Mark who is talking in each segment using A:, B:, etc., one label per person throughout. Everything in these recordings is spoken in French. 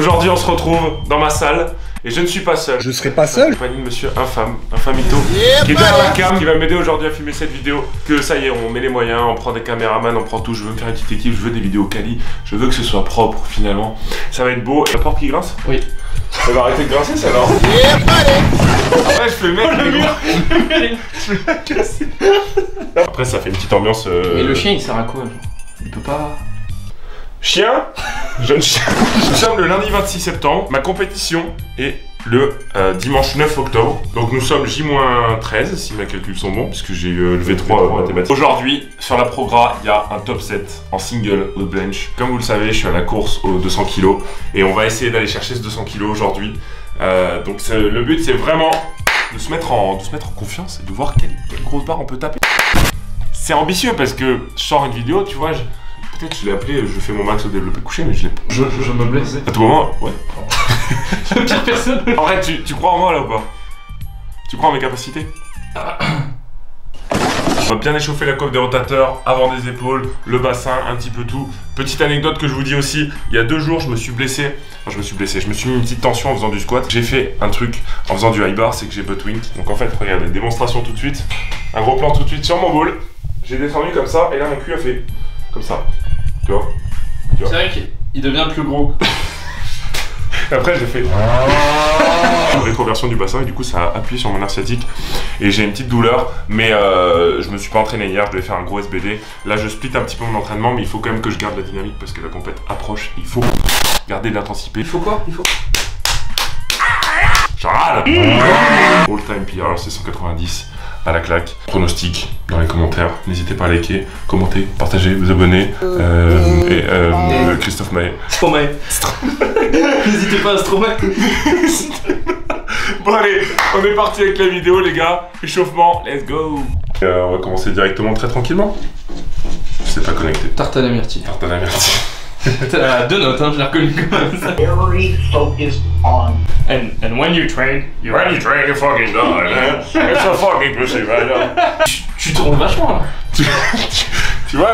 A: Aujourd'hui on se retrouve dans ma salle et je ne suis pas seul.
B: Je serai pas seul.
A: Compagnie de monsieur Infamito, qui est derrière la cam, qui va m'aider aujourd'hui à filmer cette vidéo. Que ça y est, on met les moyens, on prend des caméramans, on prend tout. Je veux me faire une petite équipe, je veux des vidéos quali, je veux que ce soit propre finalement. Ça va être beau. La porte qui grince? Oui. Ça va arrêter de grincer ça alors? Après je fais mec, je vais la casser. Après ça fait une petite ambiance.
C: Mais le chien il sert à quoi genre? Il peut pas.
A: Chien, jeune chien. Nous sommes le lundi 26 septembre. Ma compétition est le dimanche 9 octobre. Donc nous sommes J-13 si mes calculs sont bons, puisque j'ai eu le V3 en mathématiques. Aujourd'hui, sur la progra, il y a un top 7 en single au bench. Comme vous le savez, je suis à la course aux 200 kg et on va essayer d'aller chercher ce 200 kg aujourd'hui. Donc le but, c'est vraiment de se mettre en confiance et de voir quelle grosse barre on peut taper. C'est ambitieux parce que je sors une vidéo, tu vois. Peut-être je l'ai appelé, je fais mon max au développé couché, mais je l'ai pas.
C: Je me blesse.
A: À tout moment, ouais.
C: La pire personne.
A: En vrai, tu crois en moi là ou pas? Tu crois en mes capacités? On va bien échauffer la coiffe des rotateurs, avant des épaules, le bassin, un petit peu tout. Petite anecdote que je vous dis aussi, il y a 2 jours, je me suis blessé. Enfin, je me suis mis une petite tension en faisant du squat. J'ai fait un truc en faisant du high bar, c'est que j'ai butt wing. Donc en fait, regardez, démonstration tout de suite. Un gros plan tout de suite sur mon ball. J'ai descendu comme ça, et là mon cul a fait comme ça. Tu vois?
C: C'est vrai qu'il devient plus gros.
A: Après j'ai fait une rétroversion du bassin et du coup ça a appuyé sur mon nerf sciatique et j'ai une petite douleur, mais je me suis pas entraîné hier, je devais faire un gros SBD. Là je split un petit peu mon entraînement, mais il faut quand même que je garde la dynamique parce que la compète approche, il faut garder de l'intensité.
C: Il faut quoi? Il faut...
A: All time PR, c'est 190 à la claque. Pronostic dans les commentaires, n'hésitez pas à liker, commenter, partager, vous abonner. Christophe Maé.
C: Stromae. N'hésitez pas à Stromae.
A: Bon allez, on est parti avec la vidéo les gars. Échauffement, let's go. On va commencer directement très tranquillement. Je sais pas connecté.
C: Tarte à la myrtille.
A: Tarte à la myrtille.
C: T'as 2 notes, hein, je l'ai reconnu comme ça.
D: Very focused on.
C: And when you train,
A: you fucking die, man. It's a fucking pussy, man.
C: Tu tournes vachement là.
A: Tu vois,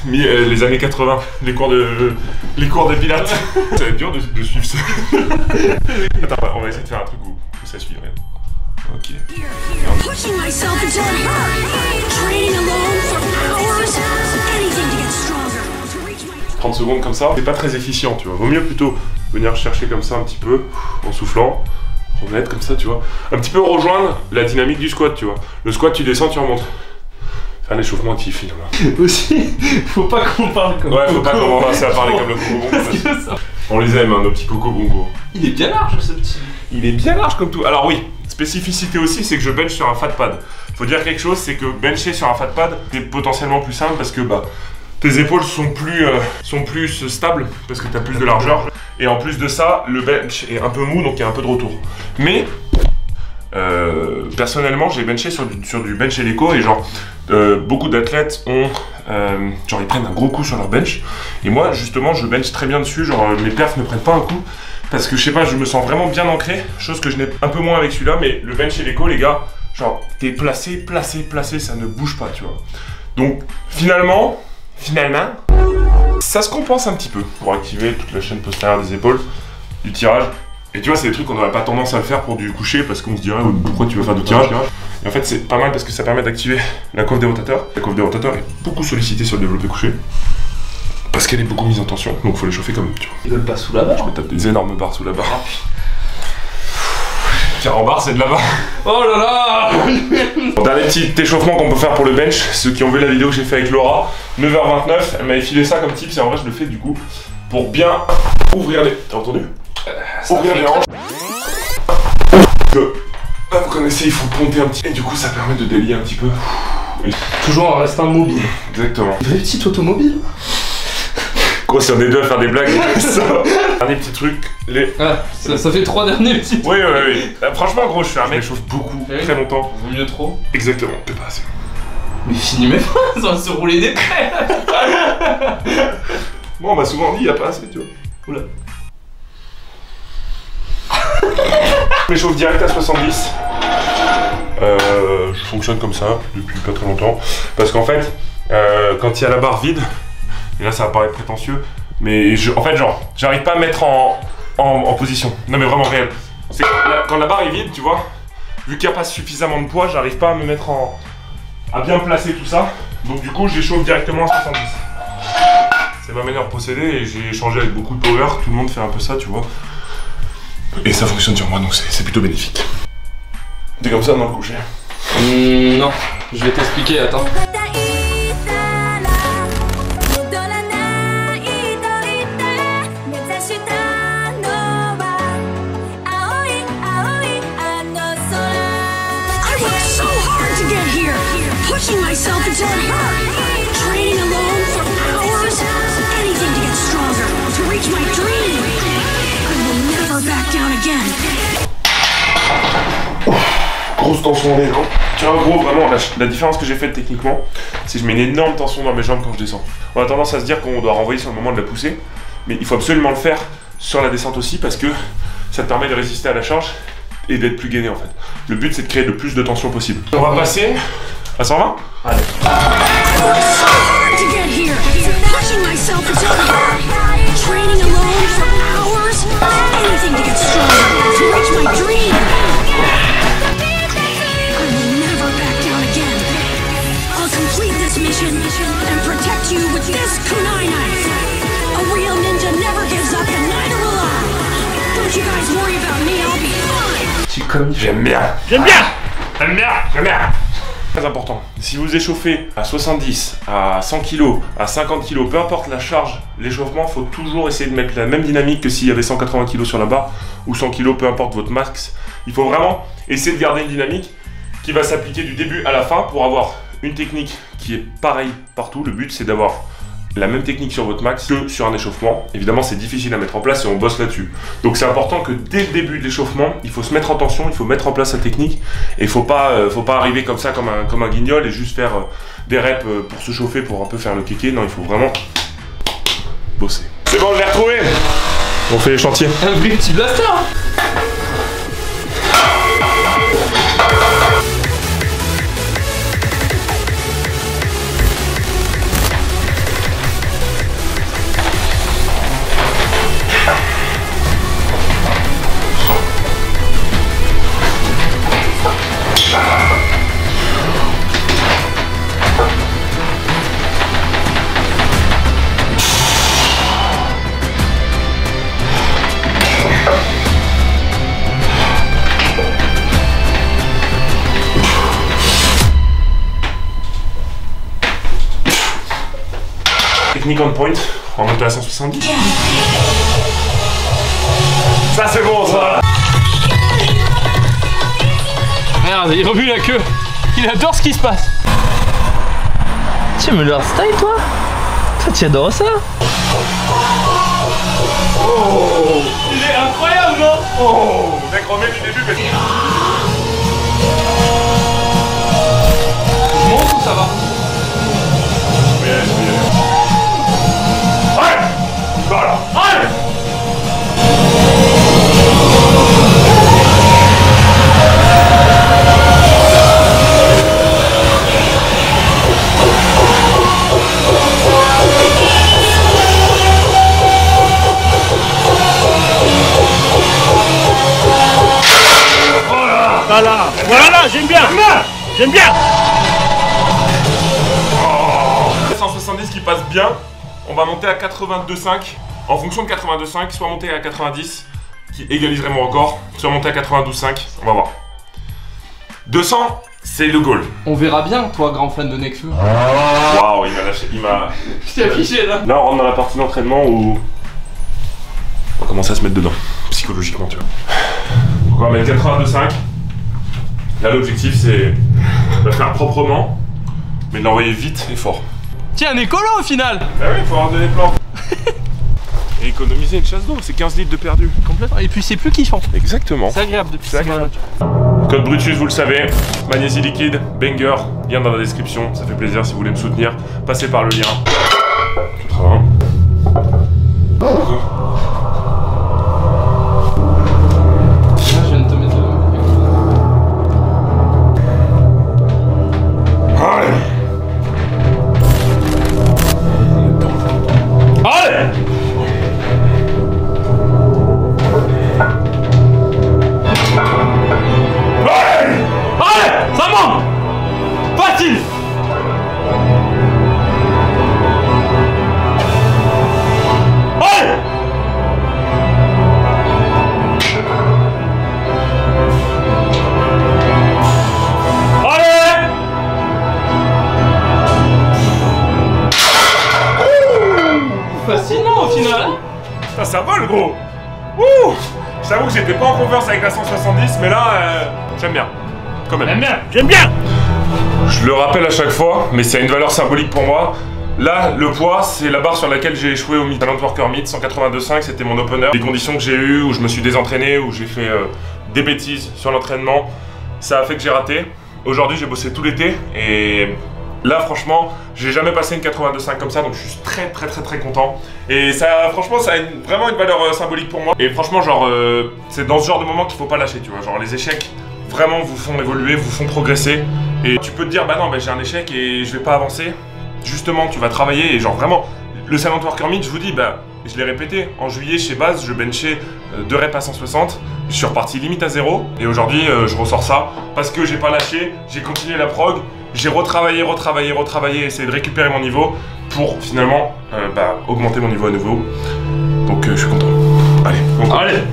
A: les années 80, les cours des pilates. Ça va être dur de suivre ça. Attends, on va essayer de faire un truc où ça suit rien. Ok. 30 secondes comme ça, c'est pas très efficient, tu vois. Vaut mieux plutôt venir chercher comme ça un petit peu, en soufflant, remettre comme ça, tu vois. Un petit peu rejoindre la dynamique du squat, tu vois. Le squat, tu descends, tu remontes. Faire l'échauffement actif, finalement.
C: Aussi, faut pas qu'on parle comme
A: ouais, faut pas commencer à parler comme le coco bongo. On les aime, hein, nos petits coco bongo.
C: Il est bien large, ce petit.
A: Il est bien large comme tout. Alors oui, spécificité aussi, c'est que je bench sur un fat pad. Faut dire quelque chose, c'est que bencher sur un fat pad, c'est potentiellement plus simple parce que, bah, tes épaules sont plus stables parce que tu as plus de largeur. Et en plus de ça, le bench est un peu mou, donc il y a un peu de retour. Mais, personnellement, j'ai benché sur du bench hélico et genre, beaucoup d'athlètes ont, genre ils prennent un gros coup sur leur bench. Et moi, justement, je bench très bien dessus, genre mes perfs ne prennent pas un coup. Parce que je sais pas, je me sens vraiment bien ancré, chose que je n'ai un peu moins avec celui-là, mais le bench hélico, les gars, genre, t'es placé, ça ne bouge pas, tu vois. Donc, finalement, ça se compense un petit peu pour activer toute la chaîne postérieure des épaules, du tirage. Et tu vois, c'est des trucs qu'on n'aurait pas tendance à le faire pour du coucher parce qu'on se dirait pourquoi tu veux faire du tirage. Et en fait, c'est pas mal parce que ça permet d'activer la coiffe des rotateurs. La coiffe des rotateurs est beaucoup sollicitée sur le développé couché parce qu'elle est beaucoup mise en tension, donc faut les chauffer comme tu vois.
C: Ils veulent pas sous la barre.
A: Je me tape des énormes barres sous la barre. Car en barre, c'est de la barre.
C: Oh là là.
A: Dernier petit échauffement qu'on peut faire pour le bench, ceux qui ont vu la vidéo que j'ai fait avec Laura, 9h29, elle m'avait filé ça comme tips et en vrai je le fais du coup pour bien ouvrir les... T'as entendu? Ouvrir les hanches. Là vous connaissez, il faut ponter un petit... Et du coup ça permet de délier un petit peu.
C: Toujours en restant mobile.
A: Exactement.
C: Une vraie petite automobile.
A: Gros, si on est deux à faire des blagues, ça. Dernier petit truc, les...
C: Ah, ça fait 3 derniers petits.
A: Oui. Franchement gros, je suis un mec, je chauffe beaucoup, très longtemps.
C: Vaut mieux trop.
A: Exactement, peut pas assez.
C: Mais finis mes phrases, on va se rouler des traits.
A: Bon, on m'a souvent dit, il y a pas assez, tu vois. Oula. Je m'échauffe direct à 70. Je fonctionne comme ça depuis pas très longtemps. Parce qu'en fait, quand il y a la barre vide, et là ça va paraître prétentieux, mais en fait genre, j'arrive pas à mettre en en position. Non mais vraiment réel. C'est quand la barre est vide, tu vois, vu qu'il n'y a pas suffisamment de poids, j'arrive pas à me mettre à bien placer tout ça. Donc du coup, j'échauffe directement à 70. C'est ma manière de procéder et j'ai échangé avec beaucoup de power. Tout le monde fait un peu ça, tu vois. Et ça fonctionne sur moi, donc c'est plutôt bénéfique. T'es comme ça dans le coucher?
C: Non, je vais t'expliquer, attends.
B: Pushing myself until it hurt. Training alone for hours. Anything to get stronger. To reach my dream. I will never back down again.
A: Grosse tension les jambes. Tu vois, en gros, vraiment, la différence que j'ai faite techniquement, c'est que je mets une énorme tension dans mes jambes quand je descends. On a tendance à se dire qu'on doit renvoyer sur le moment de la poussée, mais il faut absolument le faire sur la descente aussi parce que ça te permet de résister à la charge et d'être plus gainé en fait. Le but, c'est de créer le plus de tension possible. On va passer à 120. Allez. J'aime bien. J'aime bien. J'aime bien. J'aime bien. Très important. Si vous échauffez à 70, à 100 kg, à 50 kg, peu importe la charge, l'échauffement, il faut toujours essayer de mettre la même dynamique que s'il y avait 180 kg sur la barre ou 100 kg, peu importe votre max. Il faut vraiment essayer de garder une dynamique qui va s'appliquer du début à la fin pour avoir une technique qui est pareille partout. Le but, c'est d'avoir la même technique sur votre max que sur un échauffement. Évidemment, c'est difficile à mettre en place et on bosse là-dessus. Donc c'est important que dès le début de l'échauffement, il faut se mettre en tension, il faut mettre en place sa technique et il faut pas arriver comme ça, comme un guignol et juste faire des reps pour se chauffer, pour un peu faire le kéké. Non, il faut vraiment bosser. C'est bon, je l'ai retrouvé. On fait les chantiers.
C: Un vrai petit blaster.
A: Technique on point, on va monter à 170. Ça c'est bon ça.
C: Merde, il remue la queue. Il adore ce qui se passe. Tu me le style toi? Toi tu adores ça?
A: Oh, il est incroyable non? Oh, mec remet du début mais...
C: Je monte ou ça va?
A: Voilà, allez!
E: Voilà, j'aime bien! J'aime bien!
A: Oh, 170 qui passe bien. On va monter à 82,5. En fonction de 82,5, soit monter à 90, qui égaliserait mon record, soit monter à 92,5. On va voir. 200, c'est le goal.
C: On verra bien, toi, grand fan de Nekfeu.
A: Waouh, il m'a lâché, il m'a...
C: Je t'ai affiché là.
A: Là, on rentre dans la partie d'entraînement où on va commencer à se mettre dedans, psychologiquement, tu vois. Donc on va mettre 82,5. Là, l'objectif, c'est de le faire proprement, mais de l'envoyer vite et fort.
C: Tiens, un écolo au final.
A: Bah oui, il faut avoir des plans. Et économiser une chasse d'eau, c'est 15 litres de perdu.
C: Complètement. Et puis c'est plus kiffant.
A: Exactement.
C: C'est agréable depuis
A: C'est agréable. Code Brutus, vous le savez. Magnésie liquide, banger, lien dans la description. Ça fait plaisir si vous voulez me soutenir. Passez par le lien. Tout ça.
C: Je viens de te mettre
A: Allez. Allez. gros. Ouh. Je t'avoue que j'étais pas en converse avec la 170, mais là, j'aime bien. Quand même.
E: J'aime bien, j'aime bien.
A: Je le rappelle à chaque fois, mais c'est une valeur symbolique pour moi. Là, le poids, c'est la barre sur laquelle j'ai échoué au Talent Worker Meet 182.5, c'était mon opener. Les conditions que j'ai eues, où je me suis désentraîné, où j'ai fait des bêtises sur l'entraînement, ça a fait que j'ai raté. Aujourd'hui, j'ai bossé tout l'été et là, franchement, j'ai jamais passé une 82.5 comme ça, donc je suis très content. Et ça, franchement, ça a vraiment une valeur symbolique pour moi. Et franchement, genre, c'est dans ce genre de moment qu'il faut pas lâcher, tu vois. Genre, les échecs, vraiment, vous font évoluer, vous font progresser. Et tu peux te dire, bah non, bah, j'ai un échec et je vais pas avancer. Justement, tu vas travailler et genre vraiment, le Talent Worker Meet, je vous dis, bah, je l'ai répété, en juillet chez Base, je benchais 2 reps à 160, je suis reparti limite à 0, et aujourd'hui, je ressors ça, parce que j'ai pas lâché, j'ai continué la prog, j'ai retravaillé, essayé de récupérer mon niveau, pour finalement, bah, augmenter mon niveau à nouveau. Donc, je suis content. Allez, on continue.
C: Allez.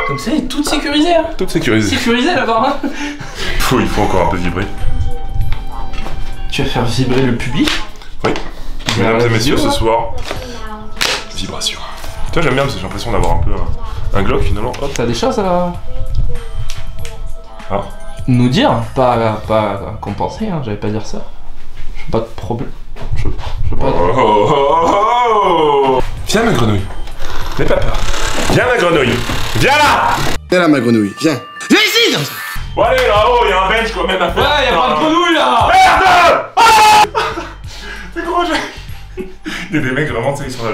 C: Comme ça, il est tout sécurisé, hein.
A: Tout sécurisé.
C: Sécurisé là-bas, hein.
A: Il faut encore un peu vibrer.
C: Tu vas faire vibrer le public.
A: Oui. Mesdames et messieurs, ce soir, vibration. Toi, j'aime bien parce que j'ai l'impression d'avoir un peu un Glock finalement. Hop.
C: T'as des choses à
A: Ah.
C: nous dire, pas compenser, hein, j'allais pas dire ça. J'ai pas de problème. Je pas de...
A: Viens ma grenouille. N'aie pas peur. Viens ma grenouille. Viens là.
F: Viens là ma grenouille, viens. Viens ici.
A: Bon allez là-haut, il y a un bench quand même à faire.
C: Ouais, y'a pas de grenouille là.
A: Merde. Ah. C'est gros, il y a des mecs vraiment, tu sais, ils sont là.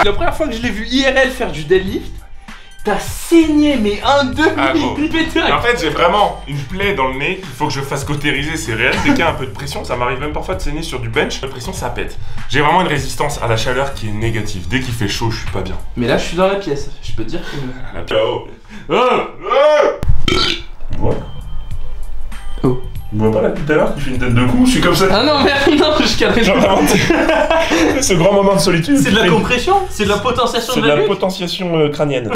C: La première fois que je l'ai vu IRL faire du deadlift, t'as saigné mais un demi pété.
A: En fait, j'ai vraiment une plaie dans le nez qu'il faut que je fasse cautériser, c'est réel. Dès qu'il y a un peu de pression, ça m'arrive même parfois de saigner sur du bench. La pression, ça pète. J'ai vraiment une résistance à la chaleur qui est négative. Dès qu'il fait chaud, je suis pas bien.
C: Mais là, je suis dans la pièce. Je peux te dire que...
A: La pièce. Oh. Ouais.
C: Oh.
A: Tu vois pas là tout à l'heure qui fait une tête de cou, je suis comme ça.
C: Ah non, merde, non, je calme.
A: Genre vraiment, ce grand moment de solitude.
C: C'est de la compression. C'est de la potentiation
A: C'est
C: de
A: de
C: la
A: la
C: nuque.
A: potentiation crânienne.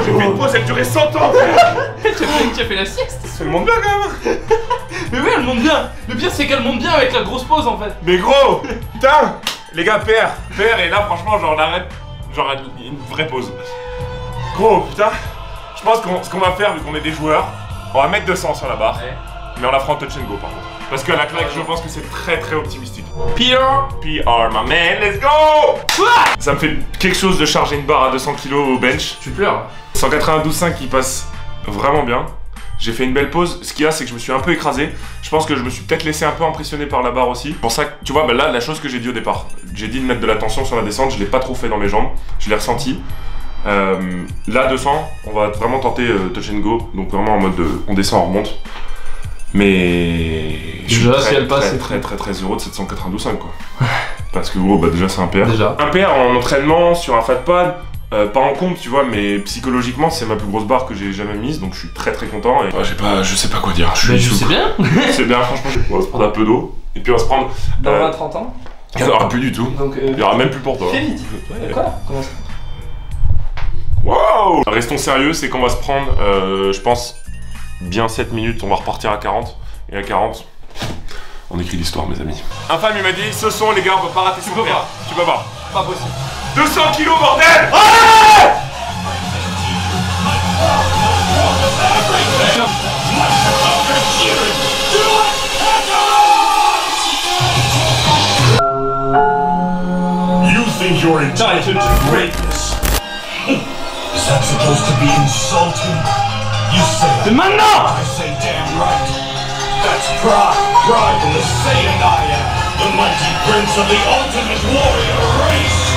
A: J'ai fait une pause, elle durait 100 ans.
C: Tu as fait la sieste.
A: Ça le monte bien quand même.
C: Mais oui, elle monte bien. Le pire, c'est qu'elle monte bien avec la grosse pause en fait.
A: Mais gros, putain, les gars, père, et là franchement, genre on arrête, genre une vraie pause. Gros, putain, je pense que ce qu'on va faire, vu qu'on est des joueurs, on va mettre 200 sur la barre, mais on la fera en touch and go par contre. Parce que la claque, je pense que c'est très optimistique. PR, my man, let's go. Ça me fait quelque chose de charger une barre à 200 kg au bench.
C: Tu pleures.
A: 192.5 qui passe vraiment bien. J'ai fait une belle pause. Ce qu'il y a, c'est que je me suis un peu écrasé. Je pense que je me suis peut-être laissé un peu impressionner par la barre aussi. Pour ça que, tu vois, bah là, la chose que j'ai dit au départ, j'ai dit de mettre de la tension sur la descente. Je l'ai pas trop fait dans mes jambes. Je l'ai ressenti. Là, 200, on va vraiment tenter touch and go. Donc vraiment en mode on descend, on remonte. Mais je suis
C: déjà, si elle passe,
A: très heureux de 792.5 quoi. Parce que gros, bah déjà c'est un PR.
C: Déjà.
A: Un PR en entraînement sur un fat pad. Pas en compte, tu vois, mais psychologiquement, c'est ma plus grosse barre que j'ai jamais mise, donc je suis très content. Et je sais pas quoi dire.
C: Je sais bien.
A: C'est bien, franchement. On va se prendre un peu d'eau, et puis on va se prendre.
C: Dans 20-30 ans.
A: Il n'y en aura plus du tout.
C: Donc,
A: il y aura même plus pour toi.
C: Très vite. Quoi? Comment ça?
A: Wow. Restons sérieux, c'est qu'on va se prendre, je pense, bien 7 minutes. On va repartir à 40, et à 40, on écrit l'histoire, mes amis. Un fan, il m'a dit, ce sont les gars, on va pas rater. Tu peux pas. Tu peux pas.
C: Pas possible.
A: 200 kilos, bordel! Ah!
E: You think you're entitled to greatness?
G: Is that supposed to be insulting? You say
E: C'est maintenant!
G: I say damn right. That's pride. Pride in the Saiyan I am. The mighty prince of the ultimate warrior race.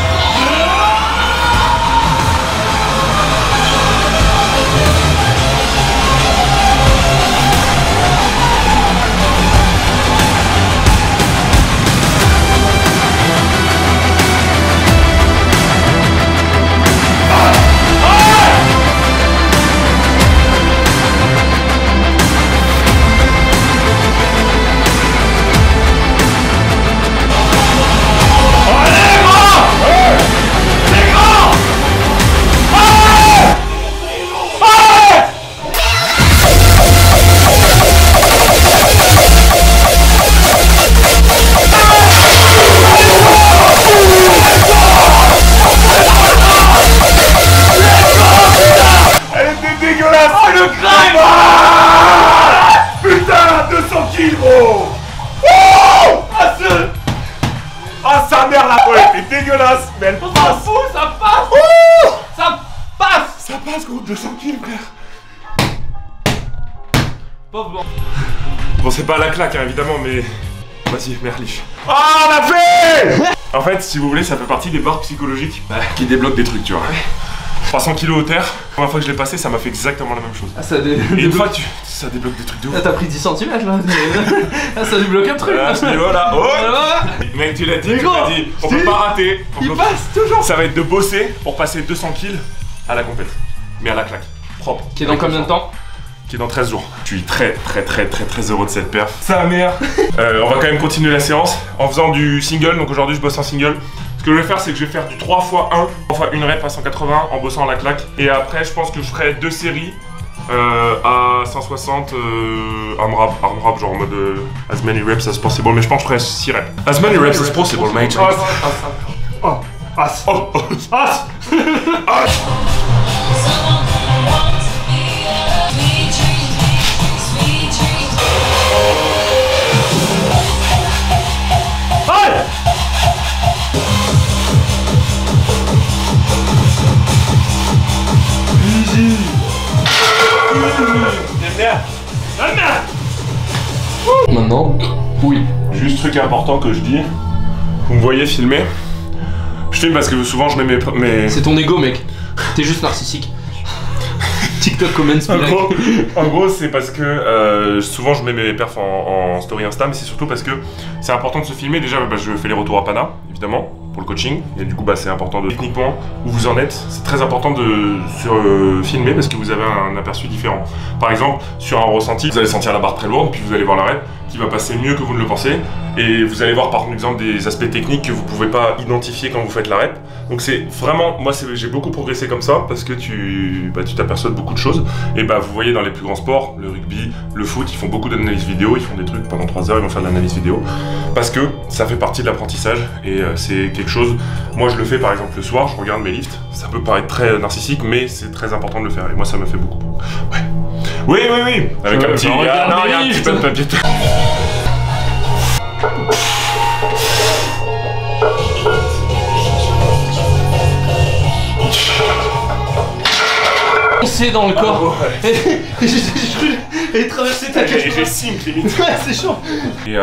A: Putain, 200 kills, gros. Oh, ah, sa mère, la boîte était dégueulasse, mais elle passe.
C: Ça passe. Ça passe.
A: Ça passe, gros, 200 kills, frère.
C: Pauvre blanc.
A: Bon, c'est pas à la claque, hein, évidemment, mais... Vas-y, merliche. Ah, on a fait. En fait, si vous voulez, ça fait partie des barres psychologiques qui débloquent des trucs, tu vois. 300 kilos au terre, la première fois que je l'ai passé, ça m'a fait exactement la même chose.
C: Ah, ça
A: Et une fois, ça débloque des trucs de ouf.
C: Ah, t'as pris 10 cm là. Ah, ça débloque un truc.
A: À ce niveau-là, oh.
C: Ah,
A: Mec, tu l'as dit,
C: Mais
A: tu
C: gros,
A: l'as dit. On peut pas rater.
C: il passe toujours.
A: Ça va être de bosser pour passer 200 kills à la compète. Mais à la claque. Propre.
C: Qui est dans combien de temps?
A: Qui est dans 13 jours. Je suis très heureux de cette perf. Sa mère. On va quand même continuer la séance en faisant du single. Donc aujourd'hui, je bosse en single. Ce que je vais faire, c'est que je vais faire du 3 x 1, 3 fois une rep à 180 en bossant à la claque. Et après, je pense que je ferai 2 séries à 160 arm rap, genre en mode as many reps as possible. Mais je pense que je ferai 6 reps. As many reps as possible, mate.
C: Maintenant, oui.
A: Juste truc important que je dis. Vous me voyez filmer. Je filme parce que souvent je mets mes...
C: C'est ton ego, mec. T'es juste narcissique. TikTok comments.
A: En gros, c'est parce que souvent je mets mes perfs en story Insta, mais c'est surtout parce que c'est important de se filmer. Déjà, je fais les retours à Pana, évidemment, pour le coaching. Et du coup, c'est important de techniquement où vous en êtes. C'est très important de se filmer parce que vous avez un aperçu différent. Par exemple, sur un ressenti, vous allez sentir la barre très lourde, puis vous allez voir l'arrêt qui va passer mieux que vous ne le pensez. Et vous allez voir par exemple des aspects techniques que vous pouvez pas identifier quand vous faites la rep. Donc c'est vraiment, moi j'ai beaucoup progressé comme ça parce que tu t'aperçois de beaucoup de choses. Et vous voyez dans les plus grands sports, le rugby, le foot, ils font beaucoup d'analyse vidéo, ils font des trucs pendant 3 heures, ils vont faire de l'analyse vidéo. Parce que ça fait partie de l'apprentissage et c'est quelque chose, moi je le fais par exemple le soir, je regarde mes lifts, ça peut paraître très narcissique mais c'est très important de le faire et moi ça me fait beaucoup. Ouais. Oui, avec un petit... il y a un petit peu de papier.
C: C'est dans le corps. Et traverser ta tête.
A: J'ai simple limite.
C: Ouais, c'est chaud.
A: Et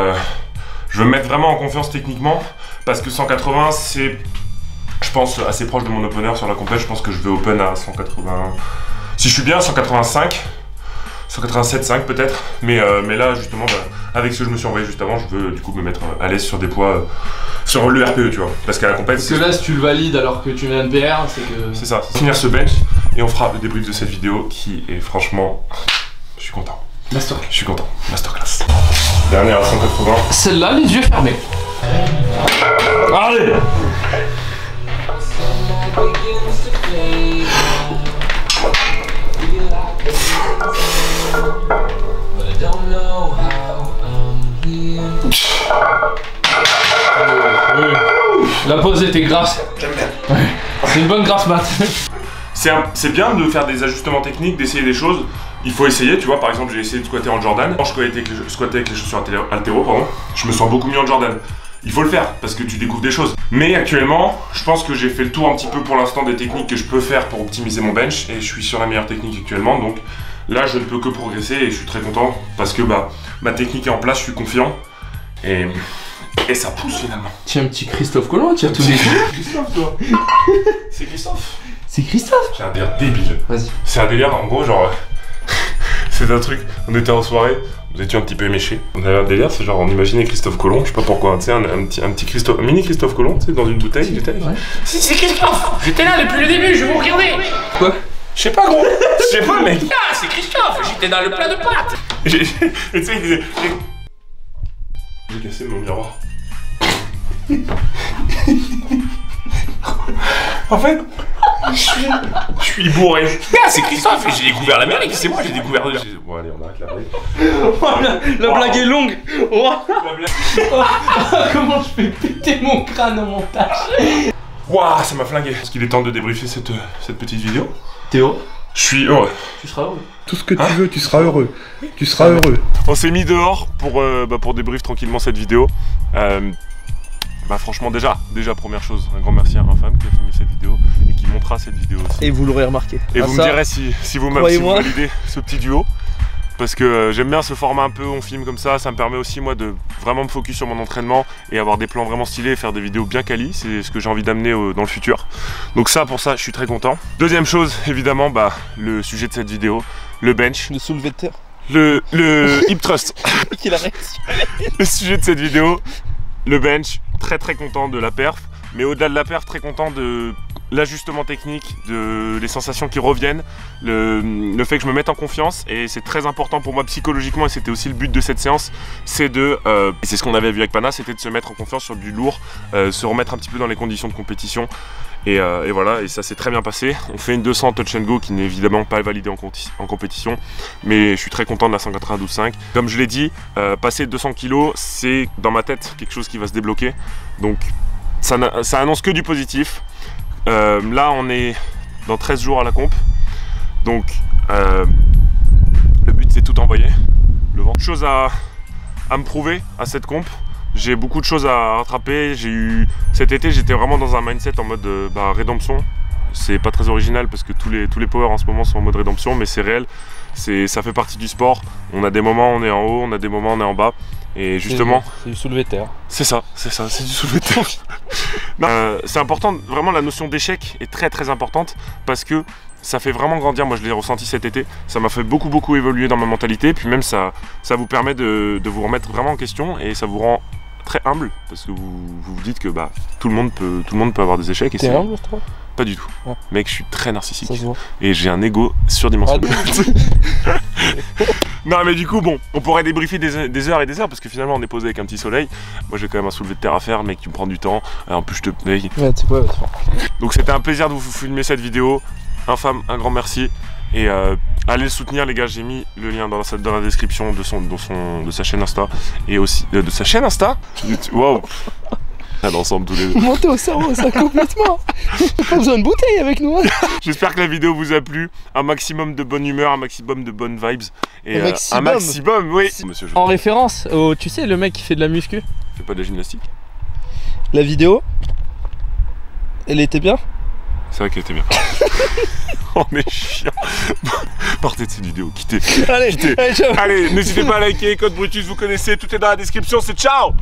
A: je veux me mettre vraiment en confiance techniquement parce que 180 c'est, je pense, assez proche de mon opener sur la compète. Je pense que je vais open à 180. Si je suis bien, 185. 187,5 peut-être, mais là justement avec ce que je me suis envoyé juste avant, je veux du coup me mettre à l'aise sur des poids sur le RPE, tu vois, parce qu'à la compète.
C: Parce que là si tu le valides alors que tu viens de PR, c'est que...
A: C'est ça, finir ce bench et on fera le débrief de cette vidéo qui est franchement, je suis content.
C: Masterclass.
A: Je suis content, masterclass. Dernière à 180.
C: Celle-là, les yeux fermés.
A: Allez.
C: La pause était grasse.
A: J'aime bien.
C: Ouais. C'est une bonne grasse mat.
A: C'est bien de faire des ajustements techniques, d'essayer des choses. Il faut essayer, tu vois, par exemple j'ai essayé de squatter en Jordan. Quand je squattais avec les chaussures altéro, pardon, je me sens beaucoup mieux en Jordan. Il faut le faire, parce que tu découvres des choses. Mais actuellement, je pense que j'ai fait le tour un petit peu pour l'instant des techniques que je peux faire pour optimiser mon bench. Et je suis sur la meilleure technique actuellement, donc là je ne peux que progresser et je suis très content. Parce que ma technique est en place, je suis confiant. Et ça pousse finalement.
C: Tiens, un petit Christophe Colomb, tu as tout dit.
A: Christophe, toi. C'est Christophe.
C: C'est Christophe.
A: C'est un délire débile.
C: Vas-y.
A: C'est un délire, en gros, genre... c'est un truc, on était en soirée, nous étions un petit peu éméchés. On avait un délire, c'est genre, on imaginait Christophe Colomb, je sais pas pourquoi, tu sais, un petit Christophe... mini Christophe Colomb, tu sais, dans une bouteille, j'étais...
C: Ouais.
H: C'est Christophe. J'étais là depuis le début, je vous regardais.
C: Quoi?
A: Je sais pas, gros. Je sais pas, mec.
H: Ah, c'est Christophe. J'étais dans le plat de pâtes.
A: Et tu sais, il disait... J'ai cassé mon miroir. En fait, je suis bourré.
H: Ah, c'est Christophe. J'ai découvert l'Amérique. C'est moi, j'ai découvert.
A: Bon, allez, on arrête la blague.
C: La blague est longue. Oh. Comment je fais péter mon crâne au montage?
A: Waouh, ça m'a flingué. Est-ce qu'il est temps de débriefer cette petite vidéo?
C: Théo,
A: Je suis heureux.
C: Tu seras heureux.
I: Tout ce que tu veux, tu seras heureux. Tu seras heureux.
A: On s'est mis dehors pour débrief tranquillement cette vidéo. Franchement déjà première chose, un grand merci à Infâme qui a filmé cette vidéo et qui montrera cette vidéo aussi.
C: Et vous l'aurez remarqué.
A: Et vous me direz si vous validez ce petit duo. Parce que j'aime bien ce format un peu, on filme comme ça me permet aussi moi de vraiment me focus sur mon entraînement et avoir des plans vraiment stylés et faire des vidéos bien quali, c'est ce que j'ai envie d'amener dans le futur. Donc pour ça je suis très content. Deuxième chose évidemment, le sujet de cette vidéo, le bench.
C: Le soulevé de terre.
A: Le hip thrust. Le sujet de cette vidéo, le bench, très content de la perf, mais au-delà de la perf, très content de l'ajustement technique, de les sensations qui reviennent, le fait que je me mette en confiance, et c'est très important pour moi psychologiquement, et c'était aussi le but de cette séance, c'est c'est ce qu'on avait vu avec Pana, c'était de se mettre en confiance sur du lourd, se remettre un petit peu dans les conditions de compétition, et voilà, et ça s'est très bien passé. On fait une 200 touch and go qui n'est évidemment pas validée en compétition, mais je suis très content de la 192.5. Comme je l'ai dit, passer 200 kg, c'est dans ma tête quelque chose qui va se débloquer, donc ça annonce que du positif. Là on est dans 13 jours à la comp, donc le but c'est tout envoyer, le vent. Chose à me prouver à cette comp, j'ai beaucoup de choses à rattraper. Cet été j'étais vraiment dans un mindset en mode rédemption. C'est pas très original parce que tous les powers en ce moment sont en mode rédemption, mais c'est réel, ça fait partie du sport. On a des moments on est en haut, on a des moments on est en bas. Et justement,
C: c'est du soulevé de terre.
A: C'est ça, c'est du soulevé de terre. C'est important, vraiment la notion d'échec est très importante parce que ça fait vraiment grandir. Moi je l'ai ressenti cet été, ça m'a fait beaucoup évoluer dans ma mentalité, puis même ça vous permet de vous remettre vraiment en question et ça vous rend très humble parce que vous dites que tout le monde peut avoir des échecs.
C: T'es humble toi?
A: Pas du tout. Ouais. Mec, je suis très narcissique.
C: Ça se voit.
A: Et j'ai un ego surdimensionné. Non mais du coup bon, on pourrait débriefer des heures et des heures parce que finalement on est posé avec un petit soleil. Moi j'ai quand même un soulevé de terre à faire, mec, tu me prends du temps. En plus je te paye.
C: Ouais, tu sais quoi,
A: donc c'était un plaisir de vous filmer cette vidéo. Infâme, un grand merci. Et allez le soutenir les gars, j'ai mis le lien dans la description de sa chaîne Insta. Et aussi de sa chaîne Insta. Waouh. Ensemble tous les deux.
C: Montez au cerveau, ça complètement. Pas besoin de bouteille avec nous.
A: J'espère que la vidéo vous a plu. Un maximum de bonne humeur, un maximum de bonnes vibes. Et
C: un
A: maximum, oui. Monsieur
C: en référence au, tu sais, le mec qui fait de la muscu.
A: Fait pas de la gymnastique.
C: La vidéo, elle était bien.
A: C'est vrai qu'elle était bien. On est chiant. Partez de cette vidéo, quittez.
C: Allez,
A: Allez, n'hésitez pas à liker, code Brutus, vous connaissez, tout est dans la description, c'est ciao.